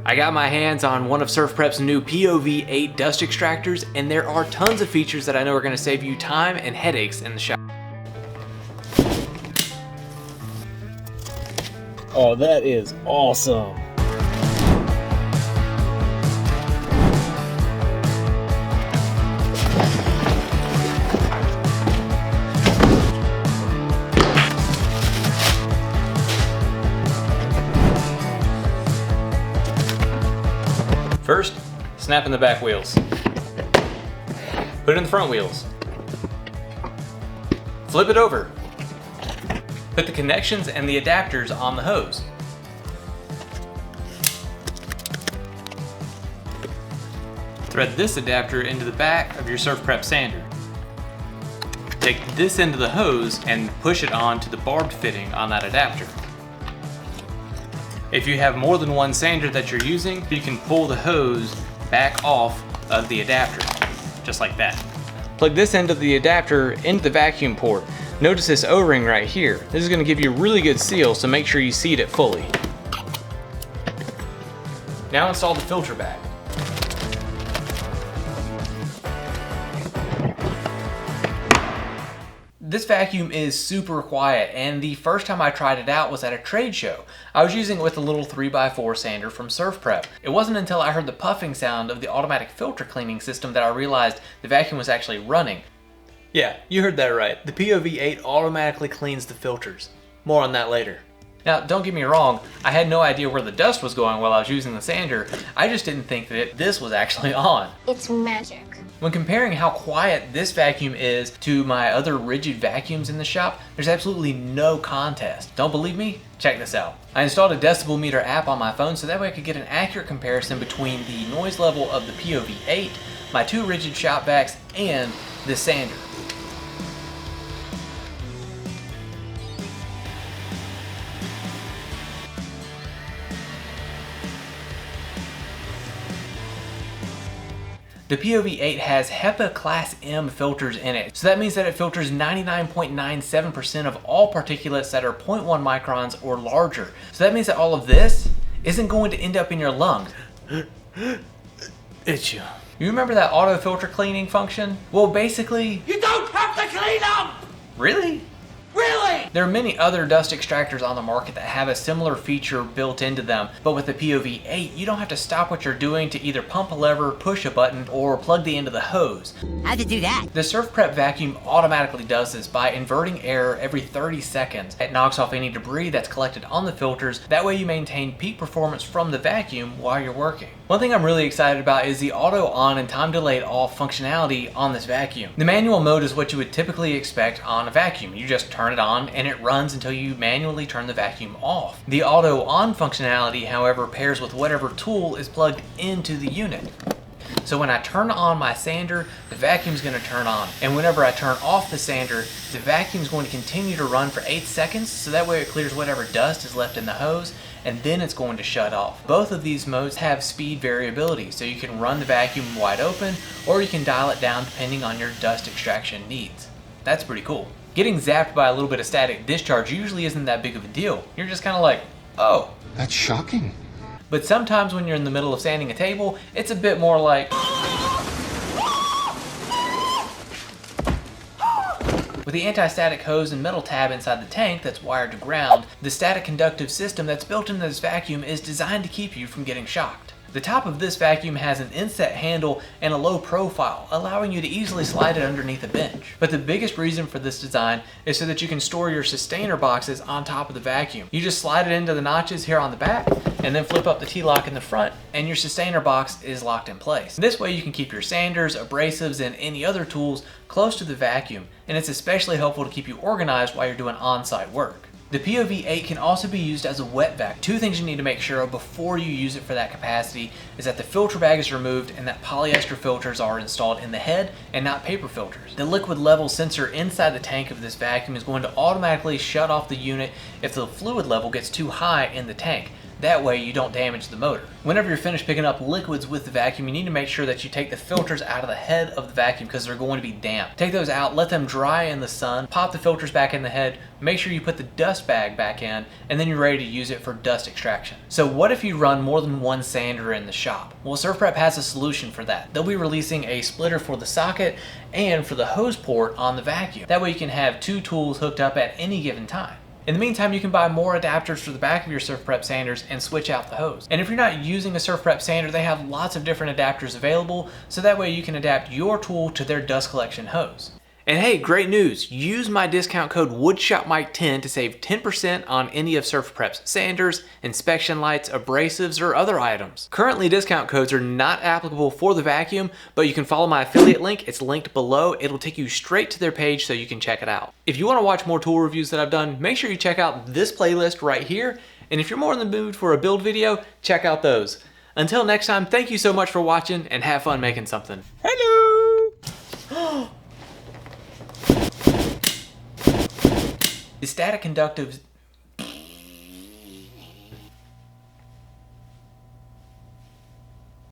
I got my hands on one of SurfPrep's new POV-8 Dust Extractors, and there are tons of features that I know are going to save you time and headaches in the shop. Oh, that is awesome. First, snap in the back wheels. Put it in the front wheels. Flip it over. Put the connections and the adapters on the hose. Thread this adapter into the back of your SurfPrep sander. Take this end of the hose and push it on to the barbed fitting on that adapter. If you have more than one sander that you're using, you can pull the hose back off of the adapter, just like that. Plug this end of the adapter into the vacuum port. Notice this O-ring right here. This is going to give you a really good seal, so make sure you seat it fully. Now install the filter bag. This vacuum is super quiet, and the first time I tried it out was at a trade show. I was using it with a little 3x4 sander from SurfPrep. It wasn't until I heard the puffing sound of the automatic filter cleaning system that I realized the vacuum was actually running. Yeah, you heard that right. The POV-8 automatically cleans the filters. More on that later. Now, don't get me wrong, I had no idea where the dust was going while I was using the sander. I just didn't think that this was actually on. It's magic. When comparing how quiet this vacuum is to my other rigid vacuums in the shop, there's absolutely no contest. Don't believe me? Check this out. I installed a decibel meter app on my phone so that way I could get an accurate comparison between the noise level of the POV-8, my two rigid shop vacs, and the sander. The POV-8 has HEPA Class M filters in it, so that means that it filters 99.97% of all particulates that are 0.1 microns or larger. So that means that all of this isn't going to end up in your lungs. Itch you. You remember that auto filter cleaning function? Well, basically, you don't have to clean them! Really? Really? There are many other dust extractors on the market that have a similar feature built into them, but with the POV-8, you don't have to stop what you're doing to either pump a lever, push a button, or plug the end of the hose. How'd you do that? The SurfPrep vacuum automatically does this by inverting air every 30 seconds. It knocks off any debris that's collected on the filters. That way you maintain peak performance from the vacuum while you're working. One thing I'm really excited about is the auto on and time delayed off functionality on this vacuum. The manual mode is what you would typically expect on a vacuum. You just turn it on and it runs until you manually turn the vacuum off. The auto on functionality, however, pairs with whatever tool is plugged into the unit. So when I turn on my sander, the vacuum's going to turn on. And whenever I turn off the sander, the vacuum's going to continue to run for 8 seconds, so that way it clears whatever dust is left in the hose, and then it's going to shut off. Both of these modes have speed variability, so you can run the vacuum wide open, or you can dial it down depending on your dust extraction needs. That's pretty cool. Getting zapped by a little bit of static discharge usually isn't that big of a deal. You're just kind of like, oh. That's shocking. But sometimes when you're in the middle of sanding a table, it's a bit more like... With the anti-static hose and metal tab inside the tank that's wired to ground, the static conductive system that's built into this vacuum is designed to keep you from getting shocked. The top of this vacuum has an inset handle and a low profile, allowing you to easily slide it underneath a bench. But the biggest reason for this design is so that you can store your Systainer boxes on top of the vacuum. You just slide it into the notches here on the back, and then flip up the T-Loc in the front, and your Systainer box is locked in place. This way you can keep your sanders, abrasives, and any other tools close to the vacuum, and it's especially helpful to keep you organized while you're doing on-site work. The POV-8 can also be used as a wet vac. Two things you need to make sure of before you use it for that capacity is that the filter bag is removed and that polyester filters are installed in the head and not paper filters. The liquid level sensor inside the tank of this vacuum is going to automatically shut off the unit if the fluid level gets too high in the tank. That way you don't damage the motor. Whenever you're finished picking up liquids with the vacuum, you need to make sure that you take the filters out of the head of the vacuum because they're going to be damp. Take those out, let them dry in the sun, pop the filters back in the head, make sure you put the dust bag back in, and then you're ready to use it for dust extraction. So what if you run more than one sander in the shop? Well, SurfPrep has a solution for that. They'll be releasing a splitter for the socket and for the hose port on the vacuum. That way you can have two tools hooked up at any given time. In the meantime, you can buy more adapters for the back of your SurfPrep sanders and switch out the hose. And if you're not using a SurfPrep sander, they have lots of different adapters available, so that way you can adapt your tool to their dust collection hose. And hey, great news! Use my discount code WoodshopMike10 to save 10% on any of SurfPrep's sanders, inspection lights, abrasives, or other items. Currently, discount codes are not applicable for the vacuum, but you can follow my affiliate link. It's linked below. It'll take you straight to their page so you can check it out. If you want to watch more tool reviews that I've done, make sure you check out this playlist right here. And if you're more in the mood for a build video, check out those. Until next time, thank you so much for watching and have fun making something. Hello! Is static conductive